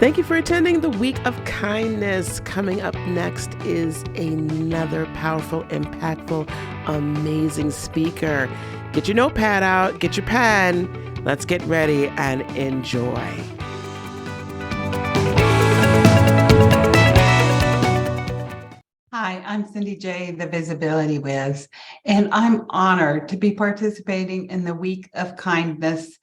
Thank you for attending the Week of Kindness. Coming up next is another powerful, impactful, amazing speaker. Get your notepad out, get your pen. Let's get ready and enjoy. Hi, I'm Cindy J, the Visibility Wiz, and I'm honored to be participating in the Week of Kindness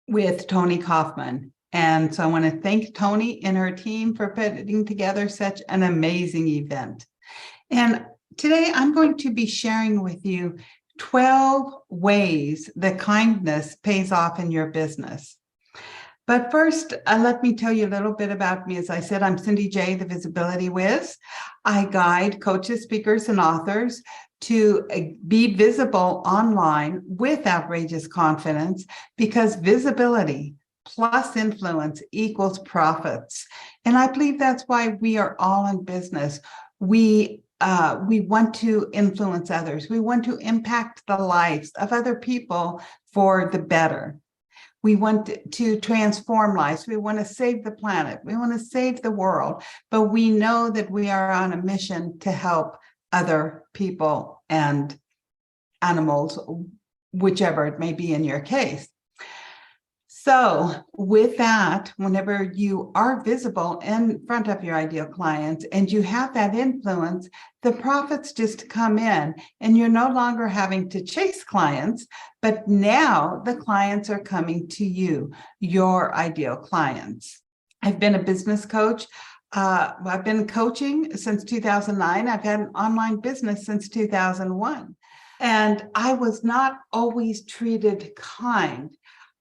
with Tony Kaufman. And so I want to thank Tony and her team for putting together such an amazing event. And today I'm going to be sharing with you 12 ways that kindness pays off in your business. But first, let me tell you a little bit about me. As I said, I'm Cindy J, the Visibility Wiz. I guide coaches, speakers, and authors to be visible online with outrageous confidence, because visibility plus influence equals profits. And I believe that's why we are all in business. We want to influence others. We want to impact the lives of other people for the better. We want to transform lives. We want to save the planet. We want to save the world. But we know that we are on a mission to help other people and animals, whichever it may be in your case. So with that, whenever you are visible in front of your ideal clients and you have that influence, the profits just come in, and you're no longer having to chase clients, but now the clients are coming to you, your ideal clients. I've been a business coach. I've been coaching since 2009. I've had an online business since 2001. And I was not always treated kind.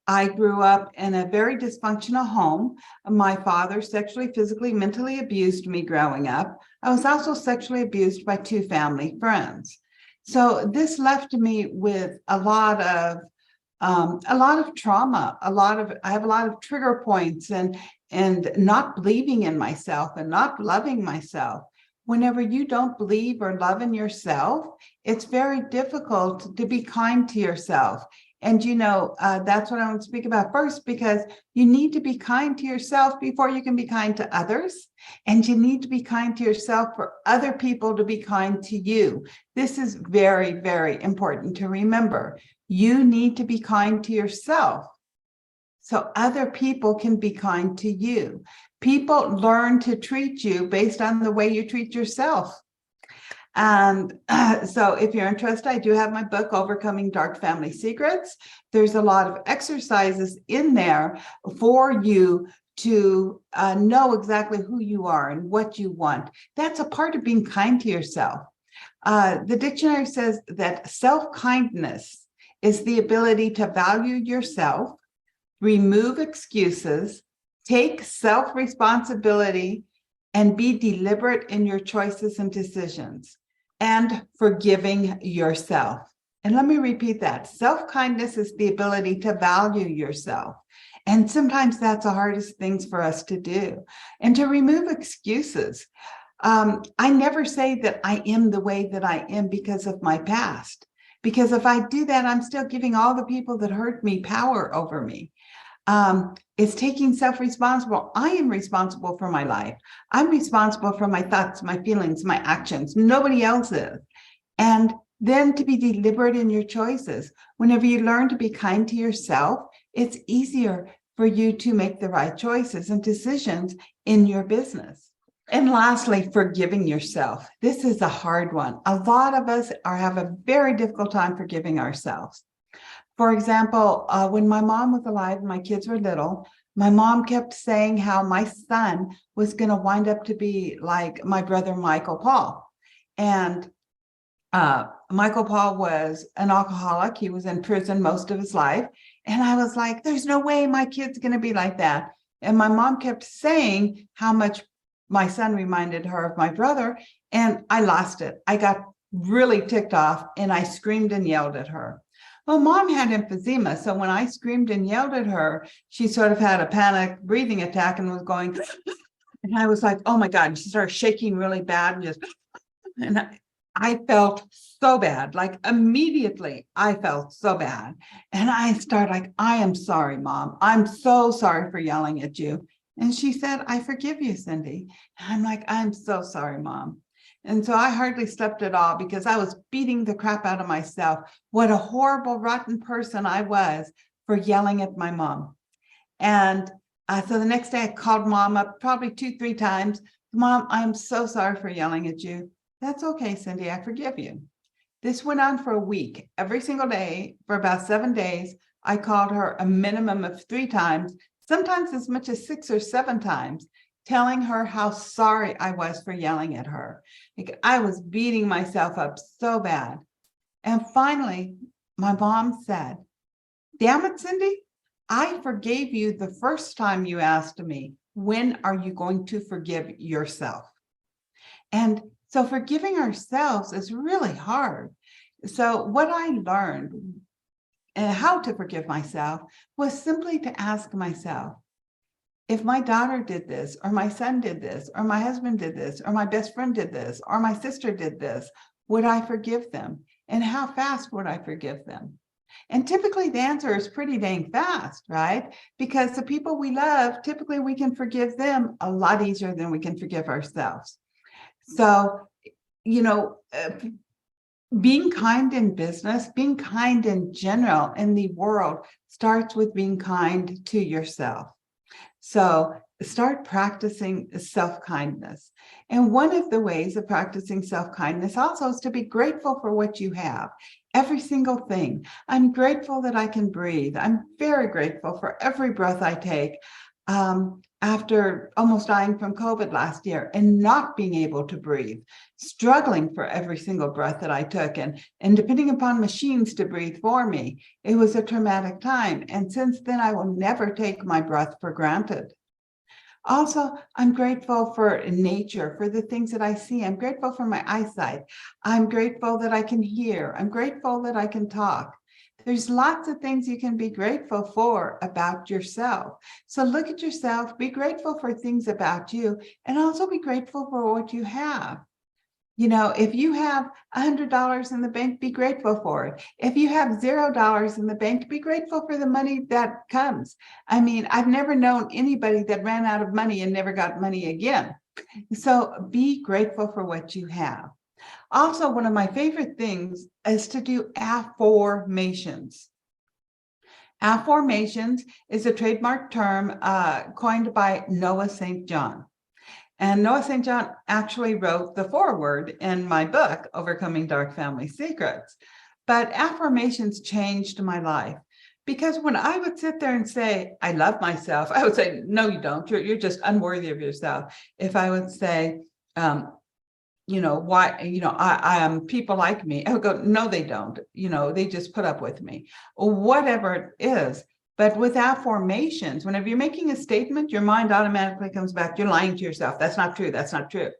I grew up in a very dysfunctional home. My father sexually, physically, mentally abused me growing up. I was also sexually abused by two family friends. So this left me with a lot of trauma. I have a lot of trigger points and not believing in myself and not loving myself. Whenever you don't believe or love in yourself, it's very difficult to be kind to yourself. And, that's what I want to speak about first, because you need to be kind to yourself before you can be kind to others. And you need to be kind to yourself for other people to be kind to you. This is very, very important to remember. You need to be kind to yourself so other people can be kind to you. People learn to treat you based on the way you treat yourself. And so if you're interested, I do have my book, Overcoming Dark Family Secrets. There's a lot of exercises in there for you to know exactly who you are and what you want. That's a part of being kind to yourself. The dictionary says that self-kindness is the ability to value yourself, remove excuses, take self-responsibility, and be deliberate in your choices and decisions, and forgiving yourself. And let me repeat that. Self-kindness is the ability to value yourself. And sometimes that's the hardest things for us to do. And to remove excuses. I never say that I am the way that I am because of my past. Because if I do that, I'm still giving all the people that hurt me power over me. It's taking self-responsible. I am responsible for my life. I'm responsible for my thoughts, my feelings, my actions. Nobody else is. And then to be deliberate in your choices. Whenever you learn to be kind to yourself, it's easier for you to make the right choices and decisions in your business. And lastly, forgiving yourself. This is a hard one. A lot of us have a very difficult time forgiving ourselves. For example, when my mom was alive and my kids were little, my mom kept saying how my son was going to wind up to be like my brother, Michael Paul. And Michael Paul was an alcoholic. He was in prison most of his life. And I was like, there's no way my kid's going to be like that. And my mom kept saying how much my son reminded her of my brother. And I lost it. I got really ticked off and I screamed and yelled at her. Well, mom had emphysema. So when I screamed and yelled at her, she sort of had a panic breathing attack and was going, and I was like, oh my God. And she started shaking really bad and I felt so bad. Like immediately I felt so bad. And I started like, I am sorry, Mom. I'm so sorry for yelling at you. And she said, I forgive you, Cindy. And I'm like, I'm so sorry, Mom. And so I hardly slept at all because I was beating the crap out of myself. What a horrible, rotten person I was for yelling at my mom. And so the next day I called Mom up probably 2-3 times. Mom, I'm so sorry for yelling at you. That's okay, Cindy, I forgive you. This went on for a week. Every single day for about 7 days, I called her a minimum of 3 times, sometimes as much as 6 or 7 times, telling her how sorry I was for yelling at her. Like, I was beating myself up so bad. And finally, my mom said, damn it, Cindy, I forgave you the first time you asked me, when are you going to forgive yourself? And so forgiving ourselves is really hard. So what I learned and how to forgive myself was simply to ask myself, if my daughter did this, or my son did this, or my husband did this, or my best friend did this, or my sister did this, would I forgive them? And how fast would I forgive them? And typically the answer is pretty dang fast, right? Because the people we love, typically we can forgive them a lot easier than we can forgive ourselves. So, being kind in business, being kind in general in the world starts with being kind to yourself. So start practicing self-kindness. And one of the ways of practicing self-kindness also is to be grateful for what you have. Every single thing. I'm grateful that I can breathe. I'm very grateful for every breath I take. After almost dying from COVID last year and not being able to breathe, struggling for every single breath that I took and depending upon machines to breathe for me, it was a traumatic time. And since then, I will never take my breath for granted. Also, I'm grateful for nature, for the things that I see. I'm grateful for my eyesight. I'm grateful that I can hear. I'm grateful that I can talk. There's lots of things you can be grateful for about yourself. So look at yourself, be grateful for things about you, and also be grateful for what you have. If you have $100 in the bank, be grateful for it. If you have $0 in the bank, be grateful for the money that comes. I mean, I've never known anybody that ran out of money and never got money again. So be grateful for what you have. Also, one of my favorite things is to do affirmations. Affirmations is a trademark term coined by Noah St. John. And Noah St. John actually wrote the foreword in my book, Overcoming Dark Family Secrets. But affirmations changed my life because when I would sit there and say, I love myself, I would say, no, you don't. You're just unworthy of yourself. If I would say, I am people like me. I would go, no, they don't. They just put up with me or whatever it is. But with affirmations, whenever you're making a statement, your mind automatically comes back. You're lying to yourself. That's not true. That's not true.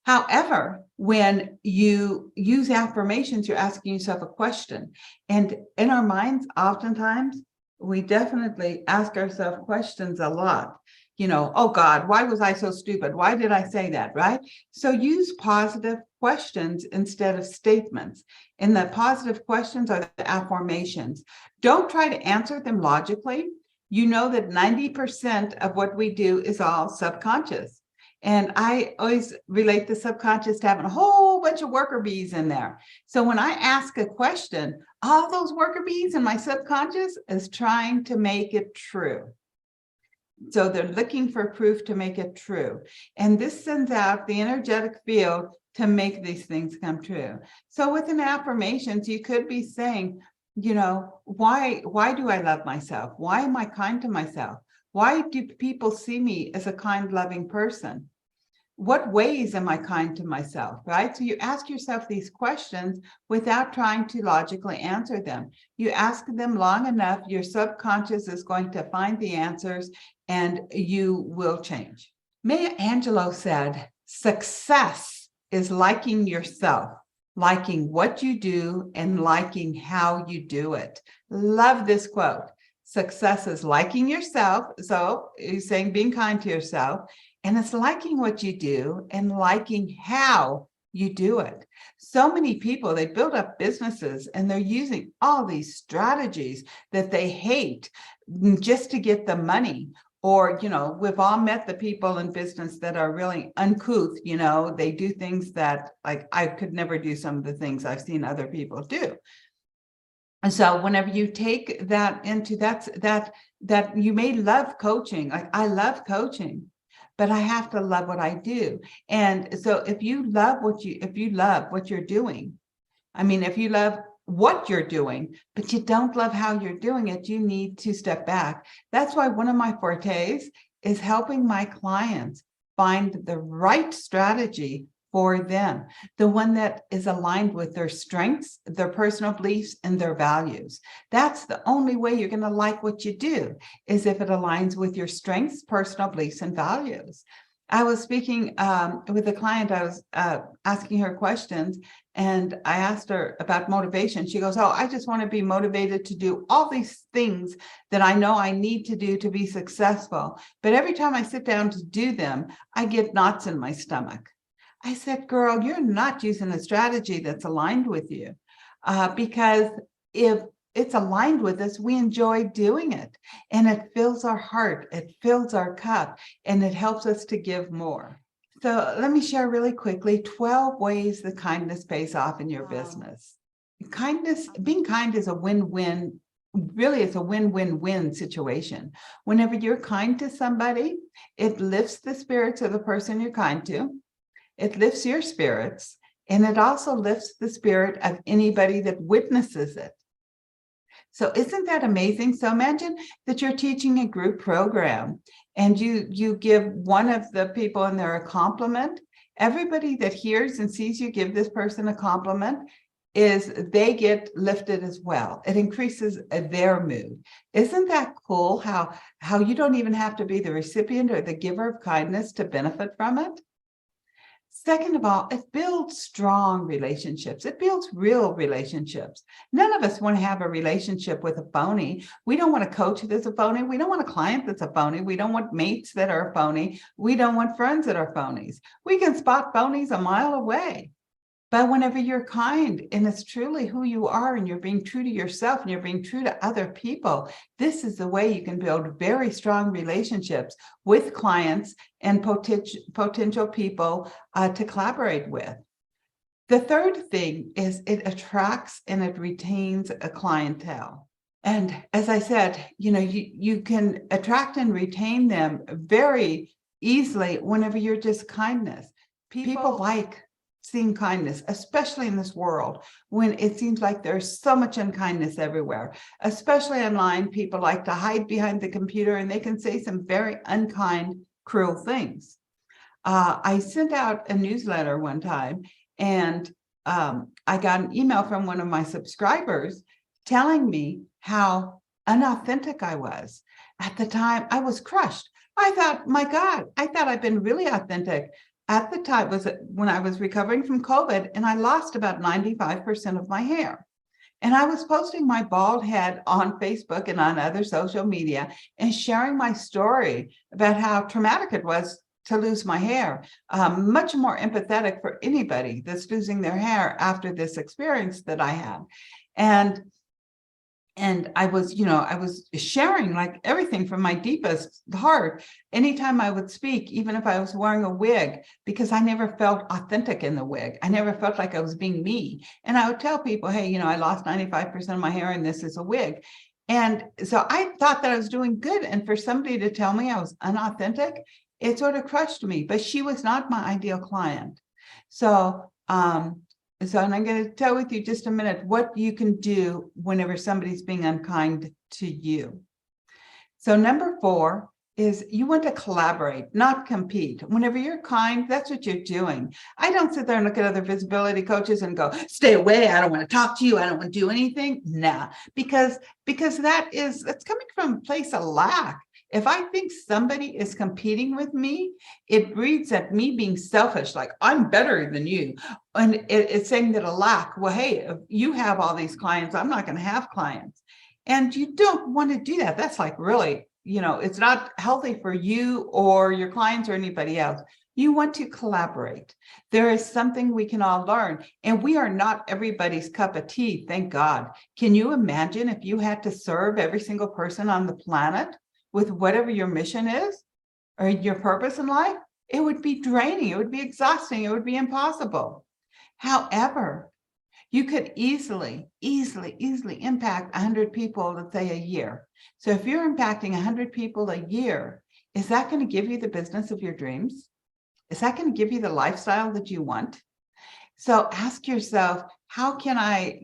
However, when you use affirmations, you're asking yourself a question. And in our minds, oftentimes, we definitely ask ourselves questions a lot. Oh God, why was I so stupid? Why did I say that, right? So use positive questions instead of statements. And the positive questions are the affirmations. Don't try to answer them logically. You know that 90% of what we do is all subconscious. And I always relate the subconscious to having a whole bunch of worker bees in there. So when I ask a question, all those worker bees in my subconscious is trying to make it true. So they're looking for proof to make it true. And this sends out the energetic field to make these things come true. So with an affirmations, you could be saying, why do I love myself? Why am I kind to myself? Why do people see me as a kind, loving person? What ways am I kind to myself, right? So you ask yourself these questions without trying to logically answer them. You ask them long enough, your subconscious is going to find the answers and you will change. Maya Angelou said, success is liking yourself, liking what you do and liking how you do it. Love this quote. Success is liking yourself. So he's saying being kind to yourself. And it's liking what you do and liking how you do it. So many people, they build up businesses and they're using all these strategies that they hate just to get the money. Or, we've all met the people in business that are really uncouth, they do things that like I could never do some of the things I've seen other people do. And so whenever you take that into that you may love coaching, like I love coaching, but I have to love what I do. And so if you love what you're doing, I mean, if you love what you're doing, but you don't love how you're doing it, you need to step back. That's why one of my fortes is helping my clients find the right strategy for them, the one that is aligned with their strengths, their personal beliefs, and their values. That's the only way you're going to like what you do, is if it aligns with your strengths, personal beliefs, and values. I was speaking with a client. I was asking her questions, and I asked her about motivation. She goes, "Oh, I just want to be motivated to do all these things that I know I need to do to be successful. But every time I sit down to do them, I get knots in my stomach." I said, "Girl, you're not using a strategy that's aligned with you, because if it's aligned with us, we enjoy doing it, and it fills our heart, it fills our cup, and it helps us to give more." So let me share really quickly 12 ways that kindness pays off in your business. Being kind is a win-win. Really, it's a win-win-win situation. Whenever you're kind to somebody, it lifts the spirits of the person you're kind to. It lifts your spirits, and it also lifts the spirit of anybody that witnesses it. So isn't that amazing? So imagine that you're teaching a group program, and you give one of the people in there a compliment. Everybody that hears and sees you give this person a compliment, they get lifted as well. It increases their mood. Isn't that cool how you don't even have to be the recipient or the giver of kindness to benefit from it? Second of all, it builds strong relationships. It builds real relationships. None of us want to have a relationship with a phony. We don't want a coach that's a phony. We don't want a client that's a phony. We don't want mates that are a phony. We don't want friends that are phonies. We can spot phonies a mile away. But whenever you're kind and it's truly who you are, and you're being true to yourself and you're being true to other people, this is the way you can build very strong relationships with clients and potential people to collaborate with. The third thing is it attracts and it retains a clientele. And as I said, you can attract and retain them very easily whenever you're just kindness. People like seeing kindness, especially in this world when it seems like there's so much unkindness everywhere. Especially online, people like to hide behind the computer, and they can say some very unkind, cruel things. I sent out a newsletter one time, and I got an email from one of my subscribers telling me how unauthentic I was. At the time, I was crushed. I thought, my God, I thought I'd been really authentic. At the time was when I was recovering from COVID, and I lost about 95% of my hair. And I was posting my bald head on Facebook and on other social media and sharing my story about how traumatic it was to lose my hair. Much more empathetic for anybody that's losing their hair after this experience that I had. And I was sharing like everything from my deepest heart anytime I would speak, even if I was wearing a wig, because I never felt authentic in the wig. I never felt like I was being me. And I would tell people, hey, I lost 95% of my hair and this is a wig. And so I thought that I was doing good. And for somebody to tell me I was unauthentic, it sort of crushed me. But she was not my ideal client. So and I'm going to tell with you just a minute what you can do whenever somebody's being unkind to you. So number 4 is you want to collaborate, not compete. Whenever you're kind, that's what you're doing. I don't sit there and look at other visibility coaches and go, stay away. I don't want to talk to you. I don't want to do anything. Nah, because that's coming from a place of lack. If I think somebody is competing with me, it breeds at me being selfish, like I'm better than you. And it's saying that a lack, well, hey, if you have all these clients, I'm not going to have clients. And you don't want to do that. That's like really, it's not healthy for you or your clients or anybody else. You want to collaborate. There is something we can all learn, and we are not everybody's cup of tea, thank God. Can you imagine if you had to serve every single person on the planet? with whatever your mission is or your purpose in life, it would be draining, it would be exhausting, it would be impossible. However, you could easily impact 100 people, let's say a year. So if you're impacting 100 people a year, is that going to give you the business of your dreams? Is that going to give you the lifestyle that you want? So ask yourself, how can I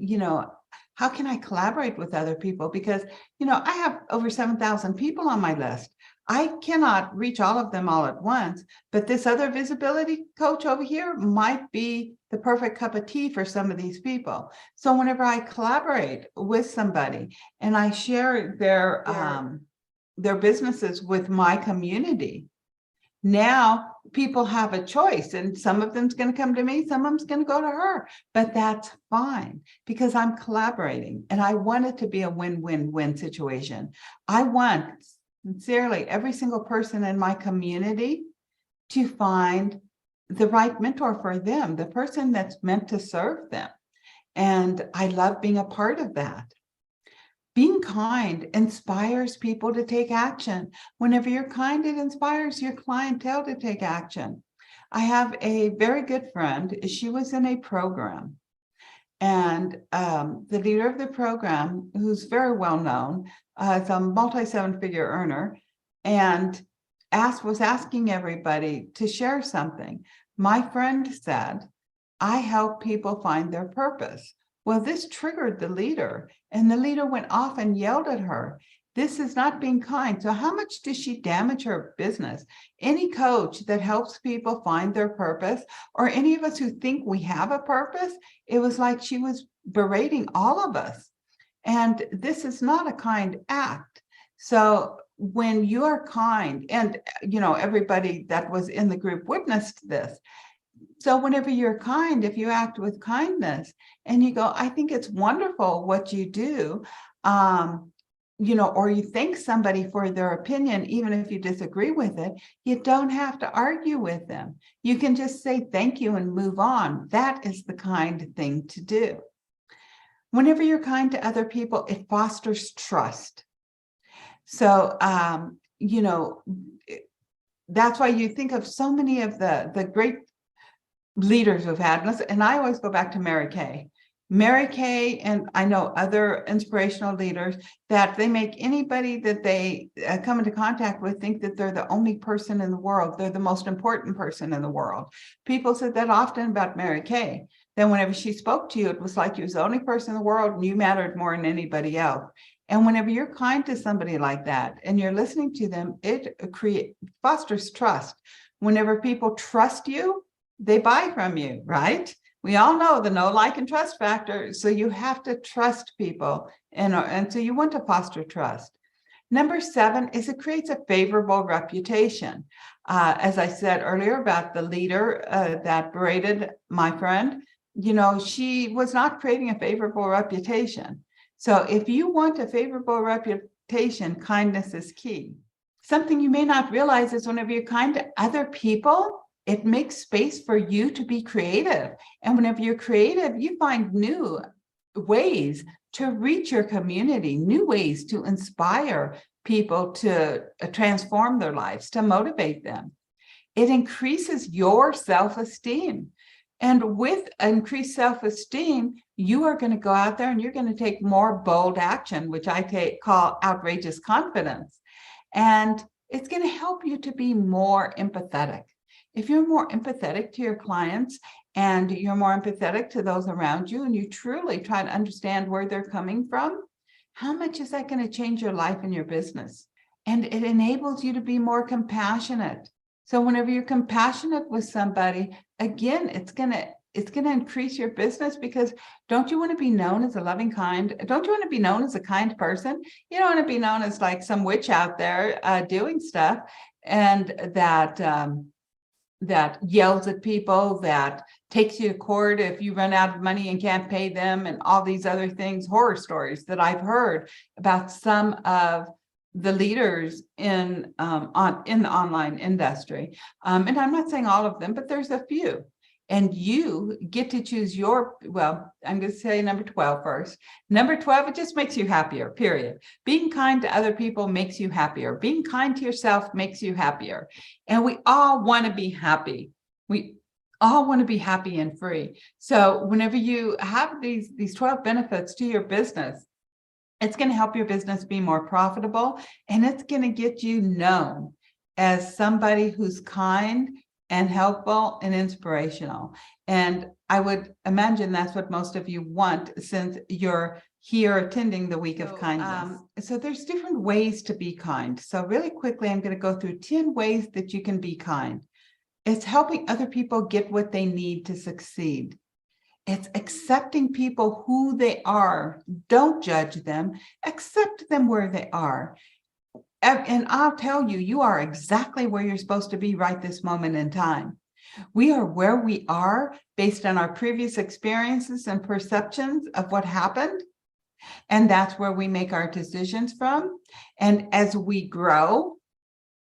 collaborate with other people? Because, I have over 7,000 people on my list. I cannot reach all of them all at once, but this other visibility coach over here might be the perfect cup of tea for some of these people. So whenever I collaborate with somebody and I share their businesses with my community, now people have a choice, and some of them's going to come to me, some of them's going to go to her, but that's fine because I'm collaborating and I want it to be a win-win-win situation. I want sincerely every single person in my community to find the right mentor for them, the person that's meant to serve them. And I love being a part of that. Being kind inspires people to take action. Whenever you're kind, it inspires your clientele to take action. I have a very good friend. She was in a program, and the leader of the program, who's very well known, is a multi-seven-figure earner, and was asking everybody to share something. My friend said, I help people find their purpose. Well, this triggered the leader, and the leader went off and yelled at her. This is not being kind. So how much does she damage her business? Any coach that helps people find their purpose, or any of us who think we have a purpose, it was like she was berating all of us. And this is not a kind act. So when you are kind, and everybody that was in the group witnessed this. So whenever you're kind, if you act with kindness and you go, I think it's wonderful what you do, or you thank somebody for their opinion, even if you disagree with it, you don't have to argue with them. You can just say thank you and move on. That is the kind thing to do. Whenever you're kind to other people, it fosters trust. So, that's why you think of so many of the great leaders who've had, and I always go back to Mary Kay. Mary Kay, and I know other inspirational leaders, that they make anybody that they come into contact with think that they're the only person in the world. They're the most important person in the world. People said that often about Mary Kay. Then whenever she spoke to you, it was like you was the only person in the world and you mattered more than anybody else. And whenever you're kind to somebody like that and you're listening to them, it fosters trust. Whenever people trust you, they buy from you, right? We all know the know, like, and trust factor. So you have to trust people. And so you want to foster trust. Number 7 is it creates a favorable reputation. As I said earlier about the leader that berated my friend, she was not creating a favorable reputation. So if you want a favorable reputation, kindness is key. Something you may not realize is whenever you're kind to other people, it makes space for you to be creative. And whenever you're creative, you find new ways to reach your community, new ways to inspire people to transform their lives, to motivate them. It increases your self-esteem. And with increased self-esteem, you are going to go out there and you're going to take more bold action, which I call outrageous confidence. And it's going to help you to be more empathetic. If you're more empathetic to your clients and you're more empathetic to those around you, and you truly try to understand where they're coming from, how much is that going to change your life and your business? And it enables you to be more compassionate. So whenever you're compassionate with somebody, again, it's going to increase your business, because don't you want to be known as a loving, kind? Don't you want to be known as a kind person? You don't want to be known as like some witch out there doing stuff and that yells at people, that takes you to court if you run out of money and can't pay them, and all these other things, horror stories that I've heard about some of the leaders in the online industry. And I'm not saying all of them, but there's a few. And you get to choose well, I'm going to say number 12 first. Number 12, it just makes you happier, period. Being kind to other people makes you happier. Being kind to yourself makes you happier. And we all want to be happy. We all want to be happy and free. So whenever you have these 12 benefits to your business, it's going to help your business be more profitable, and it's going to get you known as somebody who's kind and helpful and inspirational. And I would imagine that's what most of you want, since you're here attending the week of kindness. So there's different ways to be kind. So really quickly, I'm going to go through 10 ways that you can be kind. It's helping other people get what they need to succeed. It's accepting people who they are. Don't judge them. Accept them where they are. And I'll tell you, you are exactly where you're supposed to be right this moment in time. We are where we are based on our previous experiences and perceptions of what happened. And that's where we make our decisions from. And as we grow,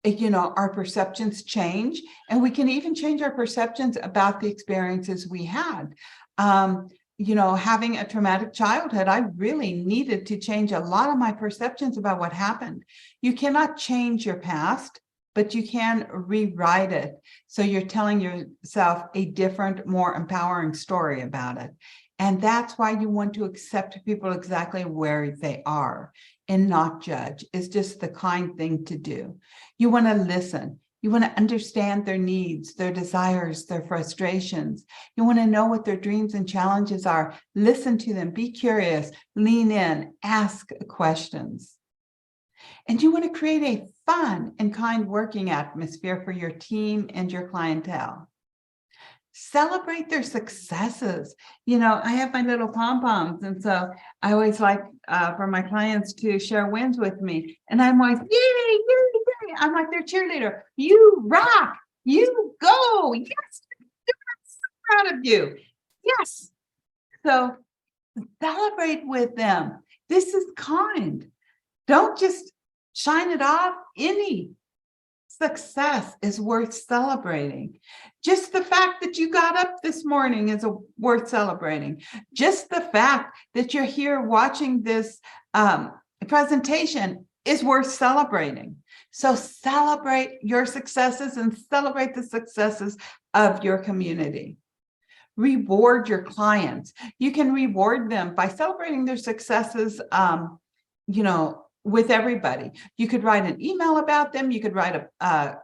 our perceptions change, and we can even change our perceptions about the experiences we had. Having a traumatic childhood, I really needed to change a lot of my perceptions about what happened. You cannot change your past, but you can rewrite it. So you're telling yourself a different, more empowering story about it. And that's why you want to accept people exactly where they are and not judge. It's just the kind thing to do. You want to listen. You want to understand their needs, their desires, their frustrations. You want to know what their dreams and challenges are. Listen to them, be curious, lean in, ask questions. And you want to create a fun and kind working atmosphere for your team and your clientele. Celebrate their successes. I have my little pom-poms, and so I always like for my clients to share wins with me. And I'm always, yay, yay, yay. I'm like their cheerleader. You rock. You go. Yes. I'm so proud of you. Yes. So celebrate with them. This is kind. Don't just shine it off. Any success is worth celebrating. Just the fact that you got up this morning is worth celebrating. Just the fact that you're here watching this presentation is worth celebrating. So celebrate your successes and celebrate the successes of your community. Reward your clients. You can reward them by celebrating their successes, with everybody. You could write an email about them. You could write a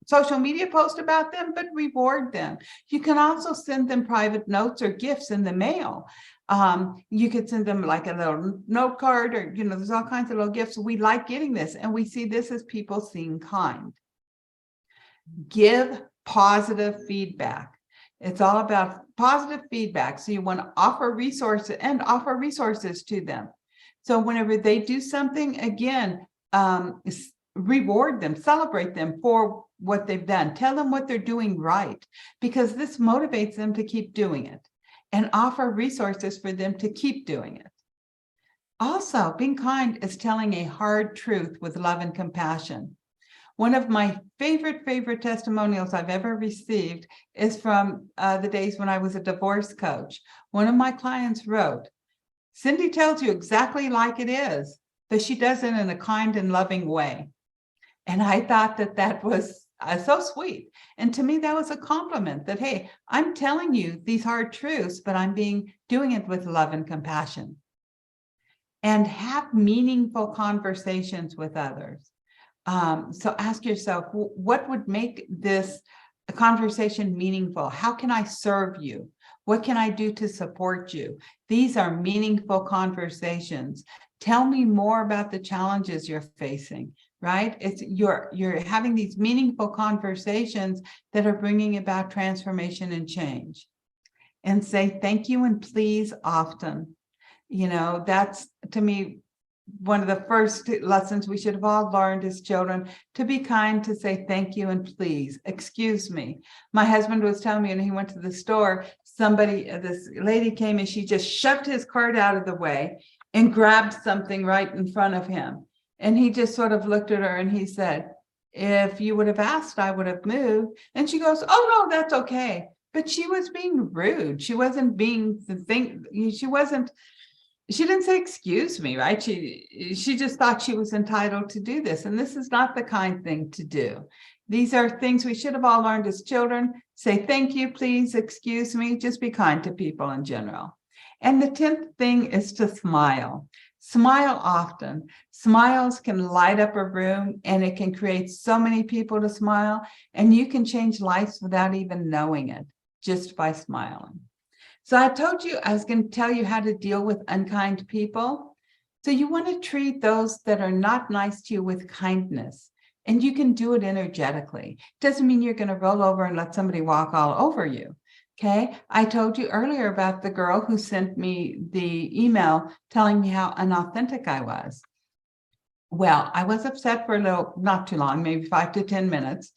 social media post about them, but reward them. You can also send them private notes or gifts in the mail. You could send them like a little note card, or, there's all kinds of little gifts. We like getting this, and we see this as people seeing kind. Give positive feedback. It's all about positive feedback. So you want to offer resources to them. So whenever they do something, again, reward them, celebrate them for what they've done. Tell them what they're doing right, because this motivates them to keep doing it, and offer resources for them to keep doing it. Also, being kind is telling a hard truth with love and compassion. One of my favorite testimonials I've ever received is from the days when I was a divorce coach. One of my clients wrote, "Cindy tells you exactly like it is, but she does it in a kind and loving way." And I thought that was so sweet. And to me, that was a compliment that, hey, I'm telling you these hard truths, but I'm doing it with love and compassion. And have meaningful conversations with others. So ask yourself, what would make this conversation meaningful? How can I serve you? What can I do to support you? These are meaningful conversations. Tell me more about the challenges you're facing, right? You're having these meaningful conversations that are bringing about transformation and change. And say thank you and please often. That's, to me, one of the first lessons we should have all learned as children, to be kind, to say thank you and please. Excuse me. My husband was telling me when he went to the store, this lady came and she just shoved his cart out of the way and grabbed something right in front of him. And he just sort of looked at her and he said, "If you would have asked, I would have moved." And she goes, "Oh, no, that's okay." but she was being rude. She wasn't being the thing. She didn't say, excuse me, right? She just thought she was entitled to do this. And this is not the kind thing to do. These are things we should have all learned as children. Say, thank you, please, excuse me. Just be kind to people in general. And the 10th thing is to smile. Smile often. Smiles can light up a room, and it can create so many people to smile. And you can change lives without even knowing it, just by smiling. So I told you I was going to tell you how to deal with unkind people. So you want to treat those that are not nice to you with kindness. And you can do it energetically. Doesn't mean you're going to roll over and let somebody walk all over you. Okay. I told you earlier about the girl who sent me the email telling me how unauthentic I was. Well, I was upset for a little, not too long, maybe 5 to 10 minutes.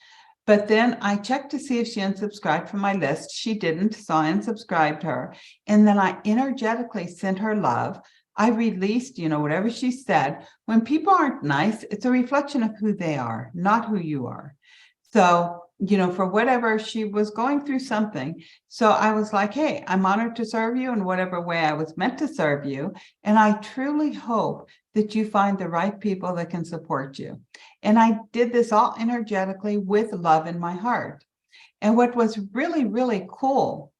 But then I checked to see if she unsubscribed from my list. She didn't, so I unsubscribed her. And then I energetically sent her love. I released, whatever she said. When people aren't nice, it's a reflection of who they are, not who you are. So, for whatever, she was going through something. So I was like, hey, I'm honored to serve you in whatever way I was meant to serve you. And I truly hope that you find the right people that can support you. And I did this all energetically with love in my heart. And what was really, really cool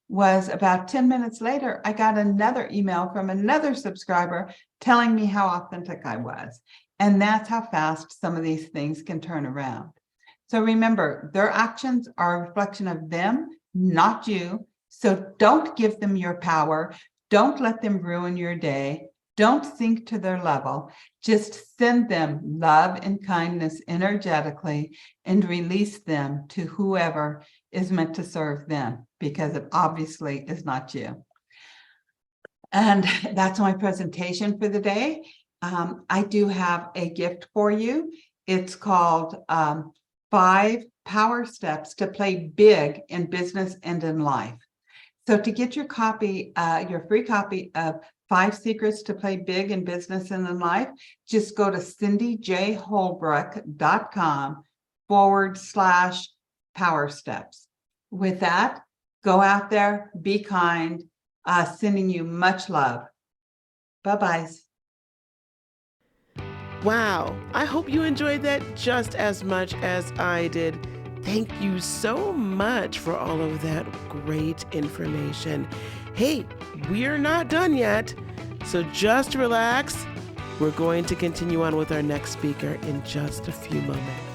was about 10 minutes later, I got another email from another subscriber telling me how authentic I was. And that's how fast some of these things can turn around. So remember, their actions are a reflection of them, not you. So don't give them your power. Don't let them ruin your day. Don't sink to their level. Just send them love and kindness energetically and release them to whoever is meant to serve them, because it obviously is not you. And that's my presentation for the day. I do have a gift for you. It's called 5 Power Steps to Play Big in Business and in Life. So to get your copy, your free copy of 5 Secrets to Play Big in Business and in Life, just go to cindyjholbrook.com/power steps. With that, go out there, be kind, sending you much love. Bye-bye. Wow, I hope you enjoyed that just as much as I did. Thank you so much for all of that great information. Hey, we're not done yet, so just relax. We're going to continue on with our next speaker in just a few moments.